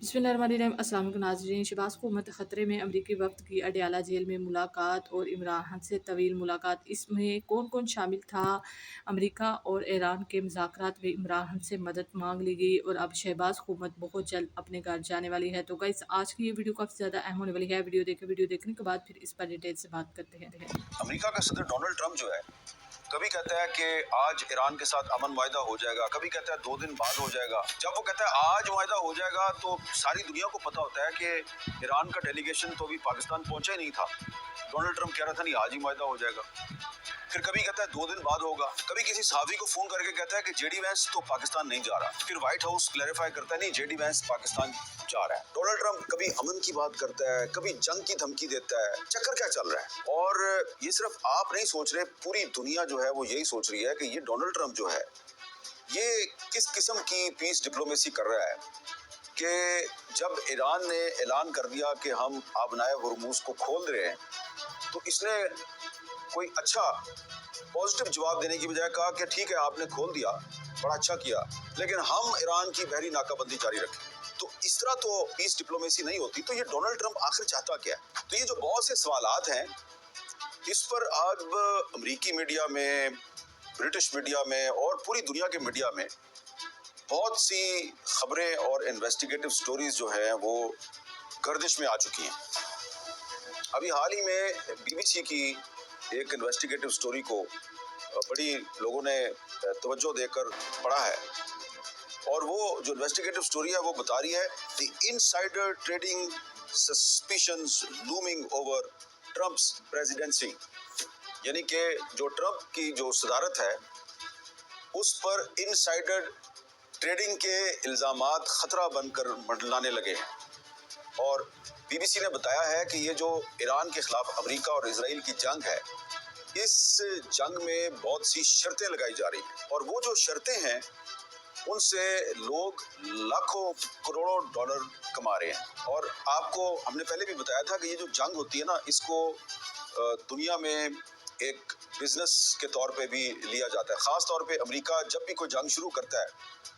बिस्मिल्लाहिर्रहमानिर्रहीम। अस्सलाम वालेकुम नाज़रीन। शहबाज हुकूमत ख़तरे में, अमरीकी वक्त की अडयाला जेल में मुलाकात और इमरान से तवील मुलाकात, इसमें कौन कौन शामिल था? अमरीका और ईरान के मुज़ाकरात में इमरान से मदद मांग ली गई और अब शहबाज हुकूमत बहुत जल्द अपने घर जाने वाली है। तो गाइस, आज की ये वीडियो काफ़ी ज़्यादा अहम होने वाली है। वीडियो देखने के बाद फिर इस पर डिटेल से बात करते हैं। अमेरिका का सदर डोनाल्ड ट्रंप जो है, कभी कहता है कि आज ईरान के साथ अमन मुआहिदा हो जाएगा, कभी कहता है 2 दिन बाद हो जाएगा। जब वो कहता है आज मुआहिदा हो जाएगा तो सारी दुनिया को पता होता है कि ईरान का डेलीगेशन तो अभी पाकिस्तान पहुंचा ही नहीं था। डोनाल्ड ट्रंप कह रहा था नहीं आज ही मुआहिदा हो जाएगा। फिर कभी कहता है 2 दिन बाद होगा, कभी किसी सहाफ़ी को फोन करके कहता है कि जेडी वैंस तो पाकिस्तान नहीं जा रहा। फिर व्हाइट हाउस क्लैरिफाई करता है नहीं जेडी वैंस पाकिस्तान जा रहा है। डोनाल्ड ट्रंप कभी अमन की बात करता है, कभी जंग की धमकी देता है। चक्कर क्या चल रहा है? और ये सिर्फ आप नहीं सोच रहे, पूरी दुनिया जो है वो यही सोच रही है कि ये डोनाल्ड ट्रंप जो है ये किस किस्म की पीस डिप्लोमेसी कर रहा है कि जब ईरान ने ऐलान कर दिया कि हम आबनाए हुर्मुज को खोल रहे हैं तो इसने कोई अच्छा पॉजिटिव जवाब देने की बजाय कहा कि ठीक है आपने खोल दिया, बड़ा अच्छा किया, लेकिन हम ईरान की बहरी नाकाबंदी जारी रखें। तो इस तरह तो पीस डिप्लोमेसी नहीं होती। तो ये डोनाल्ड ट्रंप आखिर चाहता क्या है? तो ये जो बहुत से सवालात हैं इस पर अब अमेरिकी मीडिया में, ब्रिटिश मीडिया में और पूरी दुनिया के मीडिया में बहुत सी खबरें और इन्वेस्टिगेटिव स्टोरीज जो हैं वो गर्दिश में आ चुकी हैं। अभी हाल ही में बीबीसी की एक इन्वेस्टिगेटिव स्टोरी को बड़ी लोगों ने तवज्जो देकर पढ़ा है और वो जो इन्वेस्टिगेटिव स्टोरी है वो बता रही है the insider trading suspicions looming over Trump's presidency, यानी कि जो ट्रंप की जो सदारत है उस पर इनसाइडर ट्रेडिंग के इल्ज़ामात खतरा बनकर मंडलाने लगे हैं। और बीबीसी ने बताया है कि ये जो ईरान के खिलाफ अमेरिका और इजराइल की जंग है, इस जंग में बहुत सी शर्तें लगाई जा रही हैं और वो जो शर्तें हैं उनसे लोग लाखों करोड़ों डॉलर कमा रहे हैं। और आपको हमने पहले भी बताया था कि ये जो जंग होती है ना, इसको दुनिया में एक बिजनेस के तौर पे भी लिया जाता है। खास तौर पे अमेरिका जब भी कोई जंग शुरू करता है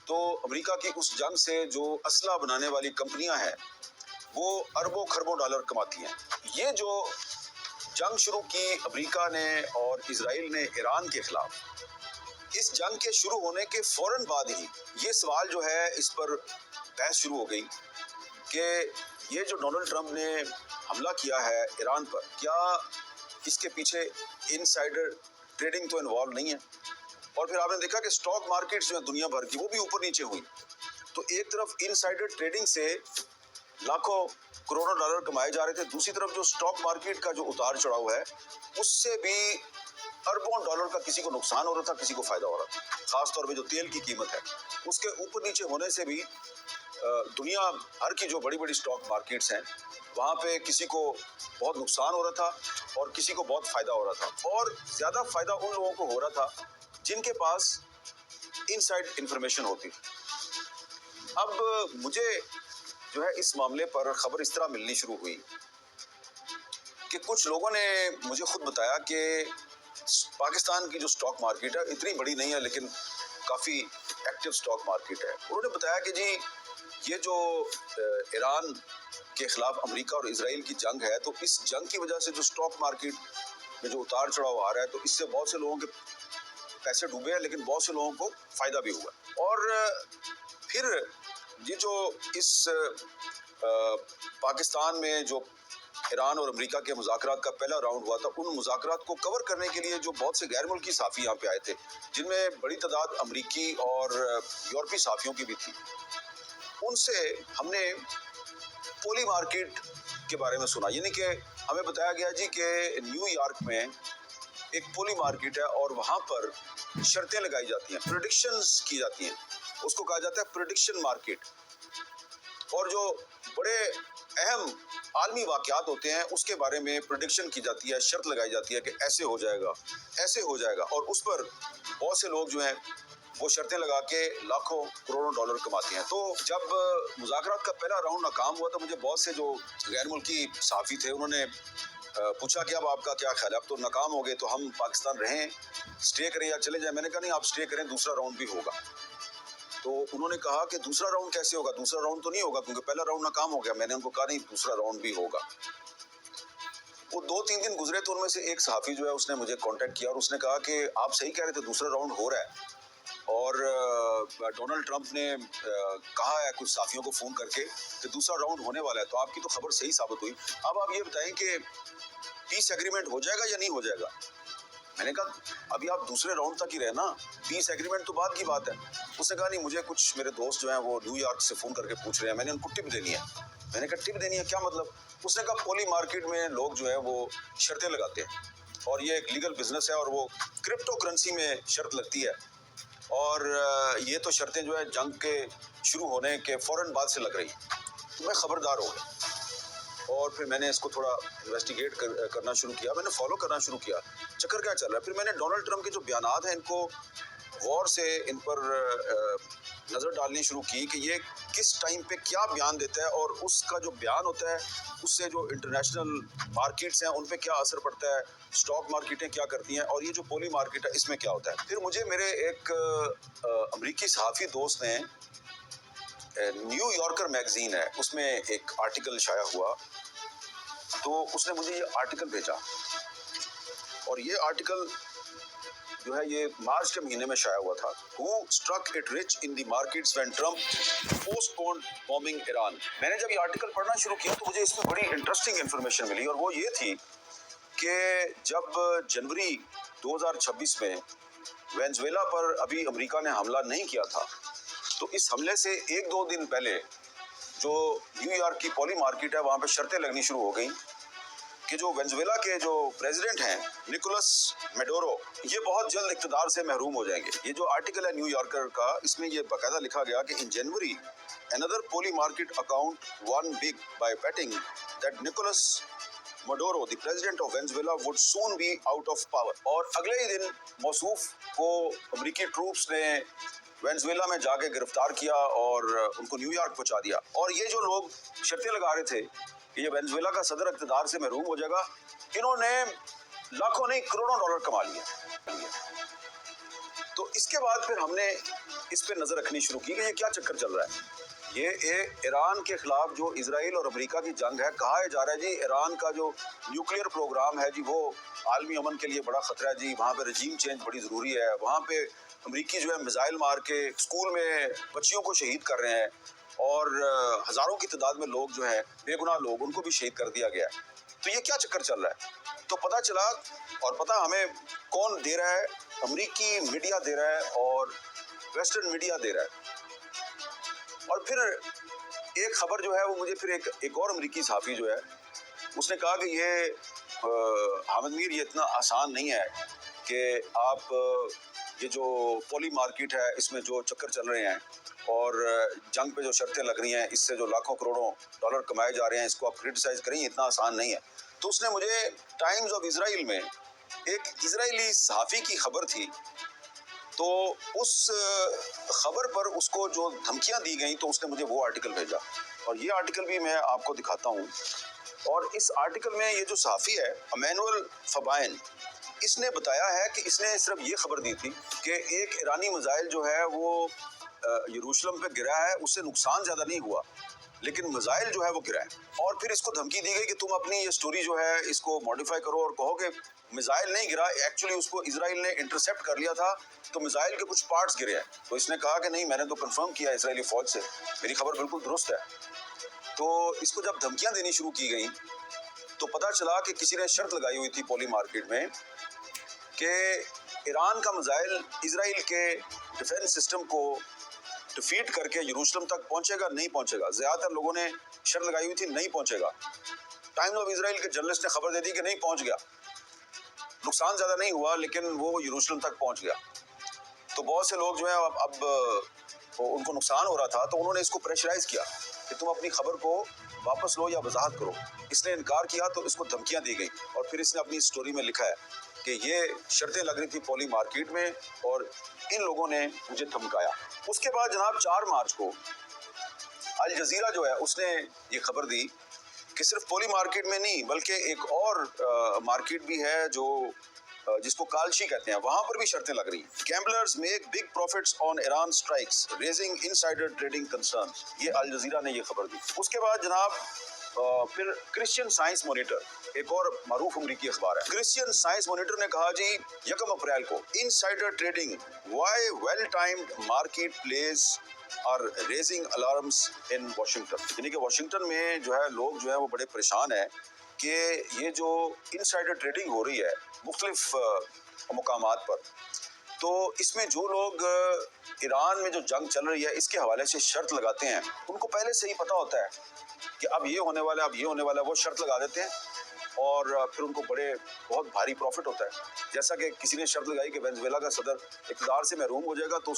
तो अमेरिका की उस जंग से जो असला बनाने वाली कंपनियां हैं वो अरबों खरबों डॉलर कमाती हैं। ये जो जंग शुरू की अमेरिका ने और इजराइल ने ईरान के खिलाफ, इस जंग के शुरू होने के फौरन बाद ही ये सवाल जो है इस पर बहस शुरू हो गई कि ये जो डोनाल्ड ट्रंप ने हमला किया है ईरान पर, क्या इसके पीछे इनसाइडर ट्रेडिंग तो इन्वॉल्व नहीं है? और फिर आपने देखा कि स्टॉक मार्केट्स जो है दुनिया भर की वो भी ऊपर नीचे हुई। तो एक तरफ इनसाइडर ट्रेडिंग से लाखों करोड़ों डॉलर कमाए जा रहे थे, दूसरी तरफ जो स्टॉक मार्केट का जो उतार चढ़ाव है उससे भी अरबों डॉलर का किसी को नुकसान हो रहा था, किसी को फायदा हो रहा था। खास तौर पे जो तेल की कीमत है उसके ऊपर नीचे होने से भी दुनिया भर की जो बड़ी बड़ी स्टॉक मार्केट्स हैं वहाँ पे किसी को बहुत नुकसान हो रहा था और किसी को बहुत फायदा हो रहा था। और ज्यादा फायदा उन लोगों को हो रहा था जिनके पास इनसाइड इंफॉर्मेशन होती थी। अब मुझे जो है इस मामले पर खबर इस तरह मिलनी शुरू हुई कि कुछ लोगों ने मुझे खुद बताया कि पाकिस्तान की जो स्टॉक मार्केट है इतनी बड़ी नहीं है लेकिन काफ़ी एक्टिव स्टॉक मार्केट है। उन्होंने बताया कि जी ये जो ईरान के खिलाफ अमेरिका और इजराइल की जंग है, तो इस जंग की वजह से जो स्टॉक मार्केट में जो उतार चढ़ाव आ रहा है तो इससे बहुत से लोगों के पैसे डूबे हैं लेकिन बहुत से लोगों को फायदा भी हुआ। और फिर ये जो इस पाकिस्तान में जो ईरान और अमेरिका के मुज़ाकरात का पहला राउंड हुआ था, उन मुज़ाकरात को कवर करने के लिए जो बहुत से गैर मुल्की सहाफ़ी यहाँ पे आए थे, जिनमें बड़ी तादाद अमेरिकी और यूरोपीय सहाफ़ियों की भी थी, उनसे हमने पोली मार्केट के बारे में सुना। यानी कि हमें बताया गया जी कि न्यूयॉर्क में एक पोली मार्केट है और वहाँ पर शर्तें लगाई जाती हैं, प्रेडिक्शंस की जाती हैं, उसको कहा जाता है प्रेडिक्शन मार्केट। और जो बड़े अहम आलमी वाक़यात होते हैं उसके बारे में प्रेडिक्शन की जाती है, शर्त लगाई जाती है कि ऐसे हो जाएगा, ऐसे हो जाएगा, और उस पर बहुत से लोग जो हैं वो शर्तें लगा के लाखों करोड़ों डॉलर कमाते हैं। तो जब मुज़ाकरात का पहला राउंड नाकाम हुआ तो मुझे बहुत से जो गैर मुल्की सहाफ़ी थे उन्होंने पूछा कि अब आपका क्या ख्याल है, अब तो नाकाम हो गए तो हम पाकिस्तान रहें, स्टे करें या चले जाएं? मैंने कहा नहीं, आप स्टे करें, दूसरा राउंड भी होगा। تو انہوں نے کہا کہ دوسرا راؤنڈ کیسے ہوگا, دوسرا راؤنڈ تو نہیں ہوگا کیونکہ پہلا راؤنڈ ناکام ہو گیا. میں نے ان کو کہا نہیں, دوسرا راؤنڈ بھی ہوگا. وہ 2-3 دن گزرے تو ان میں سے ایک صحافی جو ہے اس نے مجھے کانٹیکٹ کیا اور اس نے کہا کہ آپ صحیح کہہ رہے تھے, دوسرا راؤنڈ ہو رہا ہے, اور ڈونلڈ ٹرمپ نے کہا ہے کچھ صحافیوں کو فون کر کے کہ دوسرا راؤنڈ ہونے والا ہے, تو آپ کی تو خبر صحیح ثابت ہوئی. اب آپ یہ بتائیں کہ پیس ایگریمنٹ ہو جائے گا یا نہیں ہو جائے گا. میں نے کہا ابھی آپ دوسرے راؤنڈ تک ہی رہے نا, پیس ایگریمنٹ تو بعد کی بات ہے. اس نے کہا نہیں, مجھے کچھ میرے دوست جو ہیں وہ نیو یارک سے فون کر کے پوچھ رہے ہیں, میں نے ان کو ٹپ دینی ہے. میں نے کہا ٹپ دینی ہے, کیا مطلب؟ اس نے کہا پولی مارکیٹ میں لوگ جو ہے وہ شرطیں لگاتے ہیں اور یہ ایک لیگل بزنس ہے اور وہ کرپٹو کرنسی میں شرط لگتی ہے, اور یہ تو شرطیں جو ہے جنگ کے شروع ہونے کے فوراً بعد سے لگ رہی ہیں. تو میں خبردار ہو گیا اور پھر میں نے اس کو تھوڑا انویسٹیگیٹ کرنا شروع کیا, میں نے فالو کرنا شروع کیا چکر کیا چل رہا ہے. پھر میں نے ڈونلڈ ٹرمپ کے جو بیانات ہیں ان کو غور سے ان پر نظر ڈالنی شروع کی کہ یہ کس ٹائم پہ کیا بیان دیتا ہے, اور اس کا جو بیان ہوتا ہے اس سے جو انٹرنیشنل مارکیٹس ہیں ان پہ کیا اثر پڑتا ہے, اسٹاک مارکیٹیں کیا کرتی ہیں, اور یہ جو پولی مارکیٹ ہے اس میں کیا ہوتا ہے. پھر مجھے میرے ایک امریکی صحافی دوست نے, نیو یارکر میگزین ہے اس میں ایک آرٹیکل شائع ہوا, تو اس نے مجھے یہ آرٹیکل بھیجا, اور یہ آرٹیکل جو ہے یہ مارچ کے مہینے میں شائع ہوا تھا. Who struck it rich in the markets when Trump postponed bombing Iran. میں نے جب یہ آرٹیکل پڑھنا شروع کیا تو مجھے اس میں بڑی انٹرسٹنگ انفارمیشن ملی, اور وہ یہ تھی کہ جب جنوری 2026 میں وینزویلا پر ابھی امریکہ نے حملہ نہیں کیا تھا, تو اس حملے سے 1-2 دن پہلے جو نیو یارک کی پولی مارکیٹ ہے وہاں پہ شرطیں لگنی شروع ہو گئیں کہ جو وینزویلا کے جو پریزیڈنٹ ہیں نکولس میڈورو, یہ بہت جلد اقتدار سے محروم ہو جائیں گے. یہ جو آرٹیکل ہے نیو یارکر کا, اس میں یہ باقاعدہ لکھا گیا کہ ان جنوری another poly market account won big by betting that Nicolas Maduro, the president of Venezuela, would soon be out of power. اور اگلے ہی دن موصوف کو امریکی ٹروپس نے وینزویلا میں جا کے گرفتار کیا اور ان کو نیو یارک پہنچا دیا. اور یہ جو لوگ شرطیں لگا رہے تھے کہ یہ وینزویلا کا صدر اقتدار سے محروم ہو جائے گا, انہوں نے لاکھوں نہیں کروڑوں ڈالر کما لیے. تو اس کے بعد پھر ہم نے اس پہ نظر رکھنی شروع کی کہ یہ کیا چکر چل رہا ہے. یہ ایران کے خلاف جو اسرائیل اور امریکہ کی جنگ ہے, کہا جا رہا ہے جی ایران کا جو نیوکلیئر پروگرام ہے جی وہ عالمی امن کے لیے بڑا خطرہ ہے جی, وہاں پہ رجیم چینج بڑی ضروری ہے, وہاں پہ امریکی جو ہے میزائل مار کے اسکول میں بچیوں کو شہید کر رہے ہیں, اور ہزاروں کی تعداد میں لوگ جو ہیں بے گناہ لوگ ان کو بھی شہید کر دیا گیا ہے. تو یہ کیا چکر چل رہا ہے؟ تو پتہ چلا, اور پتہ ہمیں کون دے رہا ہے, امریکی میڈیا دے رہا ہے اور ویسٹرن میڈیا دے رہا ہے. اور پھر ایک خبر جو ہے وہ مجھے پھر ایک اور امریکی صحافی جو ہے اس نے کہا کہ یہ حامد میر, یہ اتنا آسان نہیں ہے کہ آپ یہ جو پولی مارکیٹ ہے اس میں جو چکر چل رہے ہیں اور جنگ پہ جو شرطیں لگ رہی ہیں اس سے جو لاکھوں کروڑوں ڈالر کمائے جا رہے ہیں اس کو آپ کرٹیسائز کریں, اتنا آسان نہیں ہے. تو اس نے مجھے ٹائمز آف اسرائیل میں ایک اسرائیلی صحافی کی خبر تھی, تو اس خبر پر اس کو جو دھمکیاں دی گئیں تو اس نے مجھے وہ آرٹیکل بھیجا, اور یہ آرٹیکل بھی میں آپ کو دکھاتا ہوں. اور اس آرٹیکل میں یہ جو صحافی ہے امینول فبائن, اس نے بتایا ہے کہ اس نے صرف یہ خبر دی تھی کہ ایک ایرانی میزائل جو ہے وہ یروشلم پہ گرا ہے, اس سے نقصان زیادہ نہیں ہوا لیکن میزائل جو ہے وہ گرا ہے. اور پھر اس کو دھمکی دی گئی کہ تم اپنی یہ سٹوری جو ہے اس کو ماڈیفائی کرو اور کہو کہ میزائل نہیں گرا, ایکچولی اس کو اسرائیل نے انٹرسیپٹ کر لیا تھا تو میزائل کے کچھ پارٹس گرے ہیں. تو اس نے کہا کہ نہیں, میں نے تو کنفرم کیا اسرائیلی فوج سے, میری خبر بالکل درست ہے. تو اس کو جب دھمکیاں دینی شروع کی گئیں تو پتہ چلا کہ کسی نے شرط لگائی ہوئی تھی پولی مارکیٹ میں کہ ایران کا میزائل اسرائیل کے ڈیفنس سسٹم کو ڈیفیٹ کر کے یروشلم تک پہنچے گا نہیں پہنچے گا. زیادہ تر لوگوں نے شرط لگائی ہوئی تھی نہیں پہنچے گا. ٹائمز آف اسرائیل کے جرنلسٹ نے خبر دے دی کہ نہیں پہنچ گیا, نقصان زیادہ نہیں ہوا لیکن وہ یروشلم تک پہنچ گیا. تو بہت سے لوگ جو ہیں اب ان کو نقصان ہو رہا تھا تو انہوں نے اس کو پریشرائز کیا کہ تم اپنی خبر کو واپس لو یا وضاحت کرو. اس نے انکار کیا تو اس کو دھمکیاں دی گئی, اور پھر اس نے اپنی سٹوری میں لکھا ہے کہ یہ شرطیں لگ رہی تھی پولی مارکیٹ میں اور ان لوگوں نے مجھے دھمکایا. اس کے بعد جناب 4 مارچ کو الجزیرہ جو ہے اس نے یہ خبر دی کہ صرف پولی مارکیٹ میں نہیں بلکہ ایک اور مارکیٹ بھی ہے جو जिसको कालशी कहते हैं, वहां पर भी शर्तें लग रही हैं। Gamblers make big profits on Iran strikes raising insider trading concern, ये अल जजीरा ने ये खबर दी। उसके बाद जनाब फिर क्रिश्चियन साइंस मॉनिटर एक और मारूफ अमरीकी अखबार है, क्रिश्चियन साइंस मॉनिटर ने कहा जी 1 अप्रैल को insider trading why well timed market place are raising alarms in Washington, यानी कि वाशिंगटन में जो है लोग जो है वो बड़े परेशान है कि ये जो इनसाइडर ट्रेडिंग हो रही है मुख्तलिफ मुकामात पर, तो इसमें जो लोग ईरान में जो जंग चल रही है इसके हवाले से शर्त लगाते हैं, उनको पहले से ही पता होता है कि अब ये होने वाला है, अब ये होने वाला है, वो शर्त लगा देते हैं और फिर उनको बहुत भारी प्रॉफिट होता है। जैसा कि किसी ने शर्त लगाई कि वेनेजुएला का सदर इक़्तिदार से महरूम हो जाएगा, तो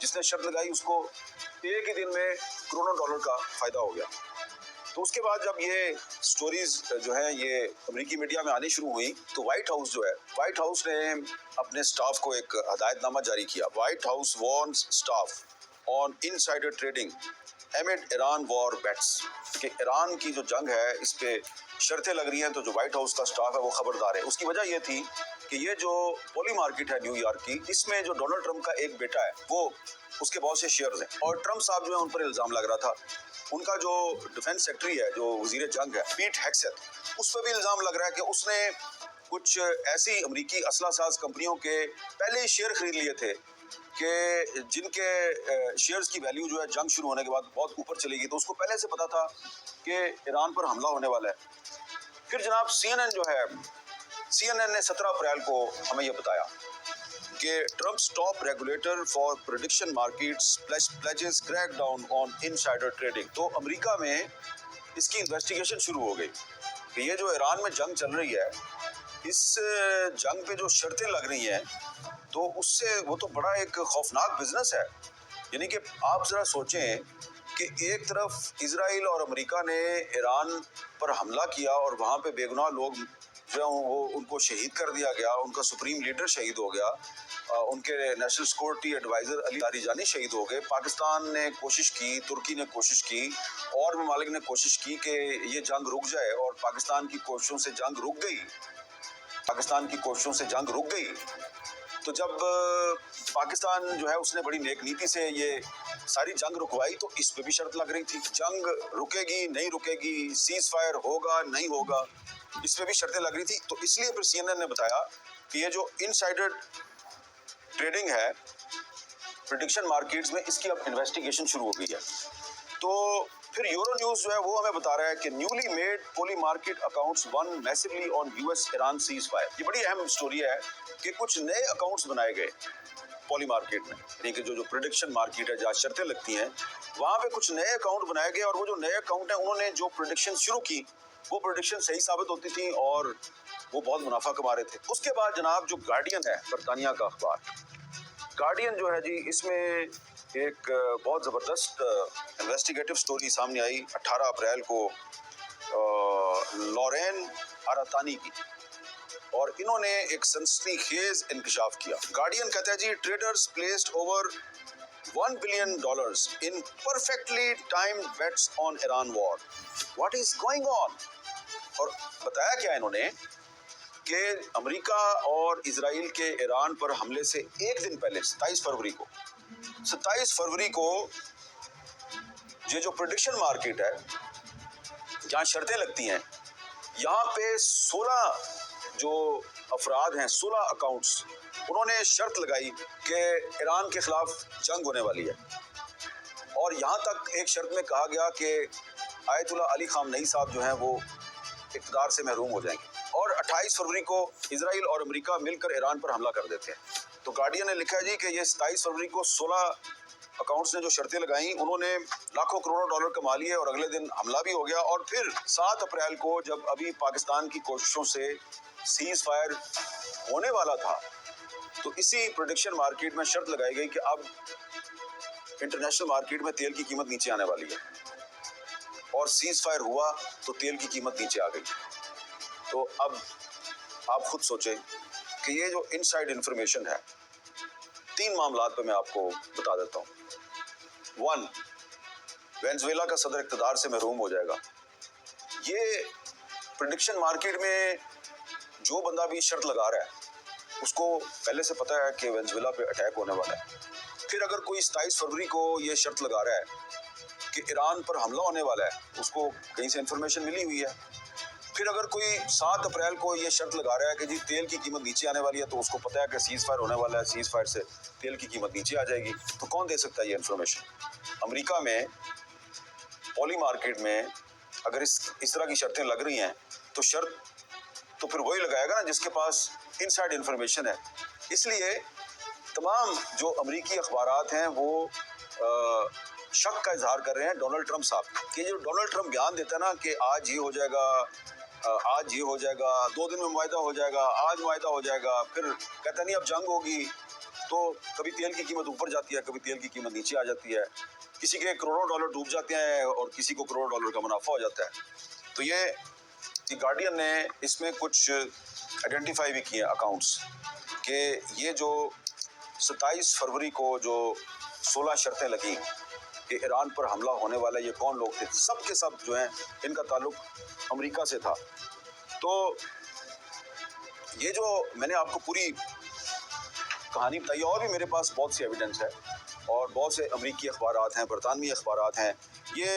जिसने शर्त लगाई उसको एक ही दिन में करोड़ों डॉलर का फ़ायदा हो गया। तो उसके बाद जब ये स्टोरीज जो है ये अमेरिकी मीडिया में आनी शुरू हुई, तो व्हाइट हाउस ने अपने स्टाफ को एक हदायतनामा जारी किया। White House warns staff on insider trading amid Iran war bets, कि ईरान की जो जंग है इस पे शर्तें लग रही हैं, तो जो व्हाइट हाउस का स्टाफ है वो खबरदार है। उसकी वजह ये थी कि ये जो पॉली मार्केट है न्यूयॉर्क की, इसमें जो डोनाल्ड ट्रंप का एक बेटा है वो उसके बहुत से शेयर्स हैं, और ट्रंप साहब जो है उन पर इल्ज़ाम लग रहा था। उनका जो डिफेंस सेक्रेटरी है, जो वजीर जंग है, पीट हेग्सेथ, उस पर भी इल्ज़ाम लग रहा है कि उसने कुछ ऐसी अमरीकी असला साज कंपनियों के पहले ही शेयर खरीद लिए थे कि जिनके शेयर्स की वैल्यू जो है जंग शुरू होने के बाद बहुत ऊपर चली गई, तो उसको पहले से पता था कि ईरान पर हमला होने वाला है। फिर जनाब CNN ने 17 अप्रैल को हमें यह बताया कि Trump's top regulator for prediction markets pledges crack down on insider trading. तो अमेरिका में इसकी इन्वेस्टिगेशन शुरू हो गई कि ये जो ईरान में जंग चल रही है, इस जंग पे जो शर्तें लग रही हैं, तो उससे वो तो बड़ा एक खौफनाक बिजनेस है। यानी कि आप ज़रा सोचें कि एक तरफ इजराइल और अमेरिका ने ईरान पर हमला किया और वहाँ पे बेगुनाह लोग जो वो उनको शहीद कर दिया गया, उनका सुप्रीम लीडर शहीद हो गया, उनके national security adviser Ali Larijani शहीद हो गए। पाकिस्तान ने कोशिश की, तुर्की ने कोशिश की, और ममालिक ने कोशिश की कि ये जंग रुक जाए, और पाकिस्तान की कोशिशों से जंग रुक गई। तो जब पाकिस्तान जो है उसने बड़ी नेक नीति से ये सारी जंग रुकवाई, तो इस पे भी शर्त लग रही थी, जंग रुकेगी नहीं रुकेगी, सीज फायर होगा नहीं होगा, इस पे भी शर्तें लग रही थी। तो इसलिए फिर CNN ने बताया कि ये जो इनसाइडर ट्रेडिंग है प्रेडिक्शन मार्केट्स में, इसकी अब इन्वेस्टिगेशन शुरू हो गई है। तो फिर यूरो न्यूज़ जो है वो हमें बता रहा है कि newly made Polymarket accounts won massively on US Iran ceasefire. ये बड़ी अहम स्टोरी है कि कुछ नए अकाउंट्स बनाए गए पॉली मार्केट में, यानी कि जो प्रेडिक्शन मार्केट है जहाँ शर्तें लगती हैं, वहाँ पे कुछ नए अकाउंट बनाए गए, और वो जो नए अकाउंट हैं उन्होंने जो प्रेडिक्शन शुरू की वो प्रेडिक्शन सही साबित होती थी और वो बहुत मुनाफा कमा रहे थे। उसके बाद जनाब जो गार्डियन है, बरतानिया का अखबार गार्डियन जो है जी, इसमें एक बहुत ज़बरदस्त इन्वेस्टिगेटिव स्टोरी सामने आई 18 अप्रैल को लॉरेन आरातानी की, और इन्होंने एक सनसनीखेज इंकशाफ किया। गार्डियन कहता है जी, traders placed over $1 billion in perfectly timed bets on Iran war. What is going on? और बताया क्या इन्होंने कि अमेरिका और इजराइल के ईरान पर हमले से एक दिन पहले 27 फरवरी को ये जो प्रेडिक्शन मार्केट है जहाँ शर्तें लगती हैं, यहाँ पे 16 जो अफराद हैं, 16 अकाउंट्स, उन्होंने शर्त लगाई कि ईरान के खिलाफ जंग होने वाली है, और यहाँ तक एक शर्त में कहा गया कि आयतुल्ला अली खामनेई साहब जो हैं वो इक़्तिदार से महरूम हो जाएंगे, और 28 फरवरी को इजराइल और अमेरिका मिलकर ईरान पर हमला कर देते हैं। तो गार्डियन ने लिखा है जी कि ये 27 फरवरी को 16 अकाउंट्स ने जो शर्तें लगाई, उन्होंने लाखों करोड़ों डॉलर कमा लिए, और अगले दिन हमला भी हो गया। और फिर 7 अप्रैल को जब अभी पाकिस्तान की कोशिशों से सीज फायर होने वाला था, तो इसी प्रेडिक्शन मार्केट में शर्त लगाई गई कि अब इंटरनेशनल मार्केट में तेल की कीमत नीचे आने वाली है, और सीज फायर हुआ तो तेल की कीमत नीचे आ गई। तो अब आप खुद सोचें कि ये जो इनसाइड इंफॉर्मेशन है, 3 मामलात पे मैं आपको बता देता हूँ। 1, वेनेजुएला का सदर इक़्तिदार से महरूम हो जाएगा। ये प्रेडिक्शन मार्केट में जो बंदा भी शर्त लगा रहा है, اس کو پہلے سے پتہ ہے کہ وینزویلا پہ اٹیک ہونے والا ہے. پھر اگر کوئی 27 فروری کو یہ شرط لگا رہا ہے کہ ایران پر حملہ ہونے والا ہے، اس کو کہیں سے انفارمیشن ملی ہوئی ہے. پھر اگر کوئی 7 اپریل کو یہ شرط لگا رہا ہے کہ جی تیل کی قیمت نیچے آنے والی ہے، تو اس کو پتہ ہے کہ سیز فائر ہونے والا ہے، سیز فائر سے تیل کی قیمت نیچے آ جائے گی. تو کون دے سکتا ہے یہ انفارمیشن؟ امریکہ میں پولی مارکیٹ میں اگر اس طرح کی شرطیں لگ رہی ہیں تو شرط تو پھر وہی لگائے گا نا جس کے پاس انسائیڈ انفارمیشن ہے. اس لیے تمام جو امریکی اخبارات ہیں وہ شک کا اظہار کر رہے ہیں ڈونلڈ ٹرمپ صاحب کہ جو ڈونلڈ ٹرمپ بیان دیتا ہے نا کہ آج یہ ہو جائے گا، آج یہ ہو جائے گا، 2 دن میں معاہدہ ہو جائے گا، آج معاہدہ ہو جائے گا، پھر کہتا نہیں اب جنگ ہوگی. تو کبھی تیل کی قیمت اوپر جاتی ہے، کبھی تیل کی قیمت نیچے آ جاتی ہے، کسی کے کروڑوں ڈالر ڈوب جاتے ہیں اور کسی کو کروڑ ڈالر کا منافع ہو جاتا ہے. تو یہ گارڈین نے اس میں کچھ آئیڈینٹیفائی بھی کیے اکاؤنٹس کہ یہ جو 27 فروری کو جو 16 شرطیں لگیں کہ ایران پر حملہ ہونے والا، یہ کون لوگ تھے؟ سب کے سب جو ہیں ان کا تعلق امریکہ سے تھا. تو یہ جو میں نے آپ کو پوری کہانی بتائی، اور بھی میرے پاس بہت سی ایویڈنس ہے اور بہت سے امریکی اخبارات ہیں، برطانوی اخبارات ہیں. یہ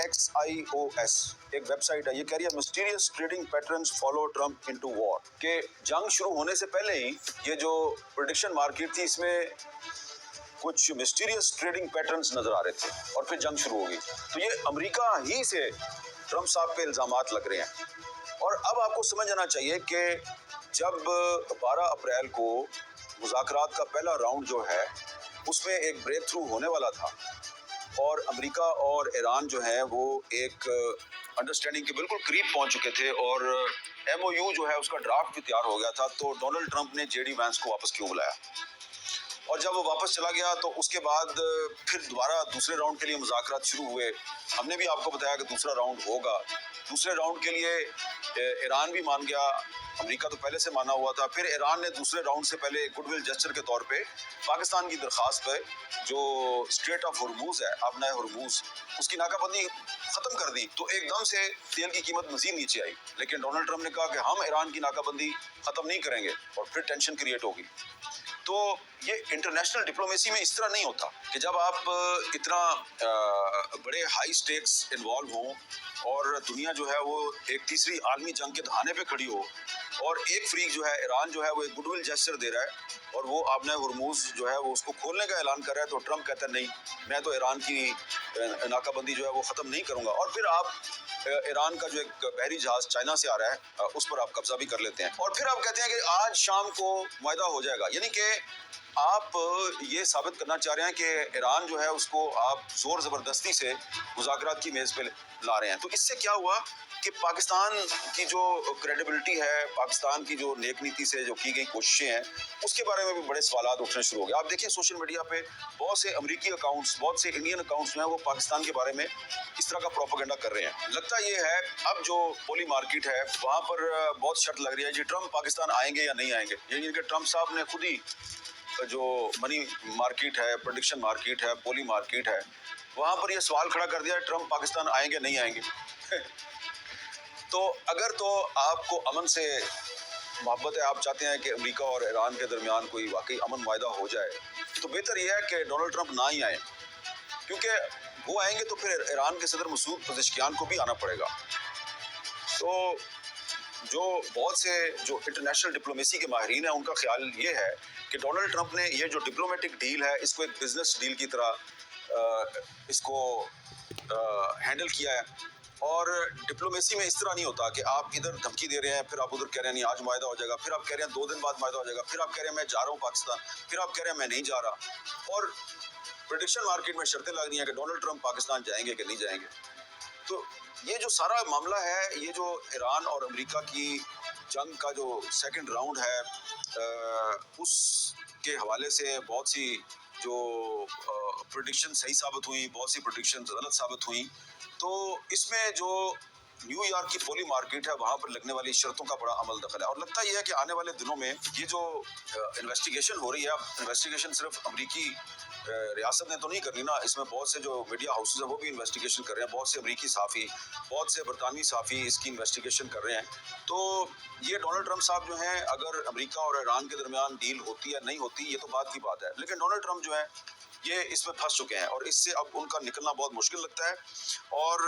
AXIOS ایک ویب سائٹ ہے، یہ کہہ رہی ہے mysterious trading patterns follow Trump into war, کہ جنگ شروع ہونے سے پہلے ہی یہ جو پریڈکشن مارکیٹ تھی اس میں کچھ مسٹیریس ٹریڈنگ پیٹرنز نظر آ رہے تھے اور پھر جنگ شروع ہوگی. تو یہ امریکہ ہی سے ٹرمپ صاحب پہ الزامات لگ رہے ہیں. اور اب آپ کو سمجھ آنا چاہیے کہ جب 12 اپریل کو مذاکرات کا پہلا راؤنڈ جو ہے اس میں ایک بریک تھرو ہونے والا تھا اور امریکہ اور ایران جو ہیں وہ ایک انڈرسٹینڈنگ کے بالکل قریب پہنچ چکے تھے اور MOU جو ہے اس کا ڈرافٹ بھی تیار ہو گیا تھا، تو ڈونلڈ ٹرمپ نے JD وینس کو واپس کیوں بلایا؟ اور جب وہ واپس چلا گیا تو اس کے بعد پھر دوبارہ دوسرے راؤنڈ کے لیے مذاکرات شروع ہوئے. ہم نے بھی آپ کو بتایا کہ دوسرا راؤنڈ ہوگا. دوسرے راؤنڈ کے لیے ایران بھی مان گیا، امریکہ تو پہلے سے مانا ہوا تھا. پھر ایران نے دوسرے راؤنڈ سے پہلے گڈ ول جسچر کے طور پہ پاکستان کی درخواست پہ جو اسٹریٹ آف ہرموز ہے، آبنائے ہرموز، اس کی ناکہ بندی ختم کر دی. تو ایک دم سے تیل کی قیمت مزید نیچے آئی. لیکن ڈونلڈ ٹرمپ نے کہا کہ ہم ایران کی ناکہ بندی ختم نہیں کریں گے اور پھر ٹینشن کریٹ ہوگی. تو یہ انٹرنیشنل ڈپلومیسی میں اس طرح نہیں ہوتا کہ جب آپ اتنا بڑے ہائی سٹیکس انوالو ہوں اور دنیا جو ہے وہ ایک تیسری عالمی جنگ کے دہانے پہ کھڑی ہو اور ایک فریق جو ہے ایران جو ہے وہ ایک گڈ ول جسچر دے رہا ہے اور وہ آبنائے ہرموز جو ہے وہ اس کو کھولنے کا اعلان کر رہا ہے، تو ٹرمپ کہتا ہے نہیں، میں تو ایران کی ناکہ بندی جو ہے وہ ختم نہیں کروں گا. اور پھر آپ ایران کا جو ایک بحری جہاز چائنا سے آ رہا ہے اس پر آپ قبضہ بھی کر لیتے ہیں اور پھر آپ کہتے ہیں کہ آج شام کو معاہدہ ہو جائے گا. یعنی کہ آپ یہ ثابت کرنا چاہ رہے ہیں کہ ایران جو ہے اس کو آپ زور زبردستی سے مذاکرات کی میز پہ لا رہے ہیں. تو اس سے کیا ہوا کہ پاکستان کی جو کریڈیبلٹی ہے، پاکستان کی جو نیک نیتی سے جو کی گئی کوششیں ہیں، اس کے بارے میں بھی بڑے سوالات اٹھنے شروع ہو گئے. آپ دیکھیں سوشل میڈیا پہ بہت سے امریکی اکاؤنٹس، بہت سے انڈین اکاؤنٹس جو ہیں وہ پاکستان کے بارے میں اس طرح کا پروپیگنڈا کر رہے ہیں. لگتا یہ ہے اب جو پولی مارکیٹ ہے وہاں پر بہت شرط لگ رہی ہے جی ٹرمپ پاکستان آئیں گے یا نہیں آئیں گے. یعنی کہ ٹرمپ صاحب نے خود ہی جو منی مارکیٹ ہے، پریڈکشن مارکیٹ ہے، پولی مارکیٹ ہے، وہاں پر یہ سوال کھڑا کر دیا ٹرمپ پاکستان آئیں گے نہیں آئیں گے. تو اگر تو آپ کو امن سے محبت ہے، آپ چاہتے ہیں کہ امریکہ اور ایران کے درمیان کوئی واقعی امن معاہدہ ہو جائے، تو بہتر یہ ہے کہ ڈونلڈ ٹرمپ نہ ہی آئیں، کیونکہ وہ آئیں گے تو پھر ایران کے صدر مسعود پزشکیان کو بھی آنا پڑے گا. تو جو بہت سے جو انٹرنیشنل ڈپلومیسی کے ماہرین ہیں ان کا خیال یہ ہے کہ ڈونلڈ ٹرمپ نے یہ جو ڈپلومیٹک ڈیل ہے اس کو ایک بزنس ڈیل کی طرح اس کو ہینڈل کیا ہے. اور ڈپلومیسی میں اس طرح نہیں ہوتا کہ آپ ادھر دھمکی دے رہے ہیں، پھر آپ ادھر کہہ رہے ہیں نہیں آج معاہدہ ہو جائے گا، پھر آپ کہہ رہے ہیں 2 دن بعد معاہدہ ہو جائے گا، پھر آپ کہہ رہے ہیں میں جا رہا ہوں پاکستان، پھر آپ کہہ رہے ہیں میں نہیں جا رہا. اور پریڈکشن مارکیٹ میں شرطیں لگ رہی ہیں کہ ڈونلڈ ٹرمپ پاکستان جائیں گے کہ نہیں جائیں گے. تو یہ جو سارا معاملہ ہے، یہ جو ایران اور امریکہ کی جنگ کا جو سیکنڈ راؤنڈ ہے، اس کے حوالے سے بہت سی جو پریڈکشن صحیح ثابت ہوئی، بہت سی پریڈکشن غلط ثابت ہوئی. تو اس میں جو نیو یارک کی پولی مارکیٹ ہے وہاں پر لگنے والی شرطوں کا بڑا عمل دخل ہے. اور لگتا یہ ہے کہ آنے والے دنوں میں یہ جو انویسٹیگیشن ہو رہی ہے، اب انویسٹیگیشن صرف امریکی रियासत ने तो नहीं करनी ना, इसमें बहुत से जो मीडिया हाउसेज हैं वो भी इन्वेस्टिगेशन कर रहे हैं, बहुत से अमरीकी सहाफ़ी, बहुत से बरतानवी सहाफ़ी इसकी इन्वेस्टिगेशन कर रहे हैं। तो ये डोनाल्ड ट्रंप साहब जो हैं, अगर अमेरिका और ईरान के दरमियान डील होती है नहीं होती ये तो बात की बात है, लेकिन डोनाल्ड ट्रंप जो है ये इसमें फंस चुके हैं और इससे अब उनका निकलना बहुत मुश्किल लगता है। और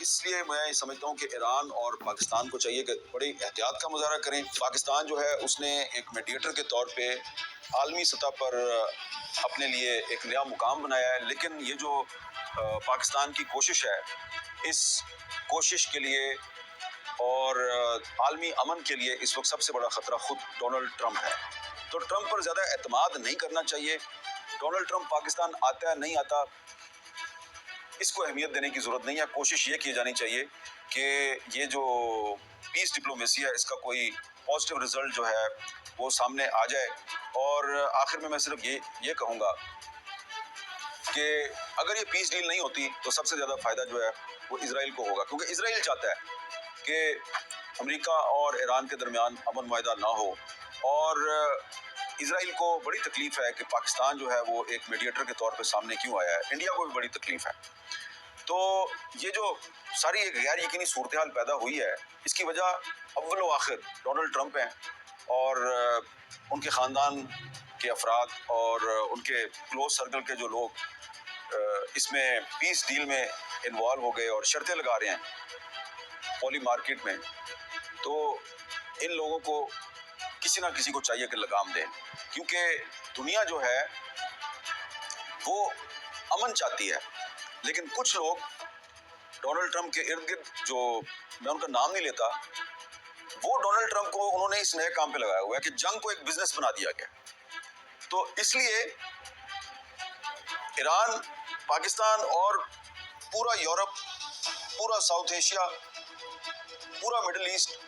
इसलिए मैं समझता हूँ कि ईरान और पाकिस्तान को चाहिए कि बड़ी एहतियात का मुजाहरा करें। पाकिस्तान जो है उसने एक मीडिएटर के तौर पे आलमी सतह पर अपने लिए एक नया मुकाम बनाया है, लेकिन ये जो पाकिस्तान की कोशिश है, इस कोशिश के लिए और आलमी अमन के लिए इस वक्त सबसे बड़ा ख़तरा खुद डोनाल्ड ट्रंप है। तो ट्रंप पर ज़्यादा एतमाद नहीं करना चाहिए। डोनाल्ड ट्रंप पाकिस्तान आता है नहीं आता इसको अहमियत देने की ज़रूरत नहीं है। कोशिश ये की जानी चाहिए कि ये जो पीस डिप्लोमेसी है इसका कोई पॉजिटिव रिजल्ट जो है वो सामने आ जाए। और आखिर में मैं सिर्फ ये कहूँगा कि अगर ये पीस डील नहीं होती तो सबसे ज़्यादा फ़ायदा जो है वो इसराइल को होगा, क्योंकि इसराइल चाहता है कि अमेरिका और ईरान के दरमियान अमन मुआहदा ना हो। और इसराइल को बड़ी तकलीफ़ है कि पाकिस्तान जो है वो एक मीडिएटर के तौर पे सामने क्यों आया है। इंडिया को भी बड़ी तकलीफ़ है। तो ये जो सारी एक गैर यकीनी सूरत हाल पैदा हुई है, इसकी वजह अव्वल व आखिर डोनाल्ड ट्रंप हैं और उनके ख़ानदान के अफराद और उनके क्लोज सर्कल के जो लोग इसमें पीस डील में इन्वॉल्व हो गए और शर्तें लगा रहे हैं पॉली मार्केट में। तो इन लोगों को किसी ना किसी को चाहिए कि लगाम दें, क्योंकि दुनिया जो है वो अमन चाहती है, लेकिन कुछ लोग डोनाल्ड ट्रंप के इर्द गिर्द, जो मैं उनका नाम नहीं लेता, वो डोनाल्ड ट्रंप को उन्होंने इस नए काम पे लगाया हुआ है कि जंग को एक बिजनेस बना दिया गया। तो इसलिए ईरान, पाकिस्तान और पूरा यूरोप, पूरा साउथ एशिया, पूरा मिडिल ईस्ट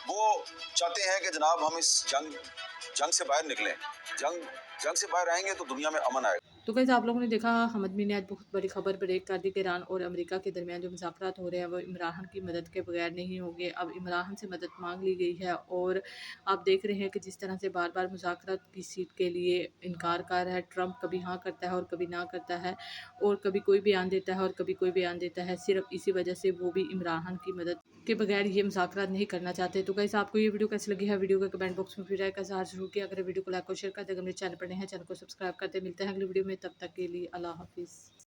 वो चाहते हैं कि जनाब हम इस जंग से बाहर निकलें। जंग से बाहर आएंगे तो दुनिया में अमन आएगा। तो गाइस आप लोगों ने देखा, हम आदमी ने आज बहुत बड़ी खबर ब्रेक कर दी कि ईरान और अमेरिका के दरमियान जो मुज़ाकरात हो रहे हैं वो इमरान की मदद के बगैर नहीं होंगे। अब इमरान से मदद मांग ली गई है और आप देख रहे हैं कि जिस तरह से बार बार मुज़ाकरात की सीट के लिए इनकार कर रहा है ट्रंप, कभी हाँ करता है और कभी ना करता है, और कभी कोई बयान देता है और कभी कोई बयान देता है। सिर्फ इसी वजह से वो भी इमरान की मदद के बगैर ये मुज़ाकरात नहीं करना चाहते। तो गाइस आपको ये वीडियो कैसी लगी है, वीडियो के कमेंट बॉक्स में फिर राय का इज़हार जरूर किया। अगर वीडियो को लाइक और शेयर कर दे, अगर मेरे चैनल पर नए हैं चैनल को सब्सक्राइब करते। मिलते हैं अगली वीडियो में, तब तक के लिए अल्लाह हाफिज़।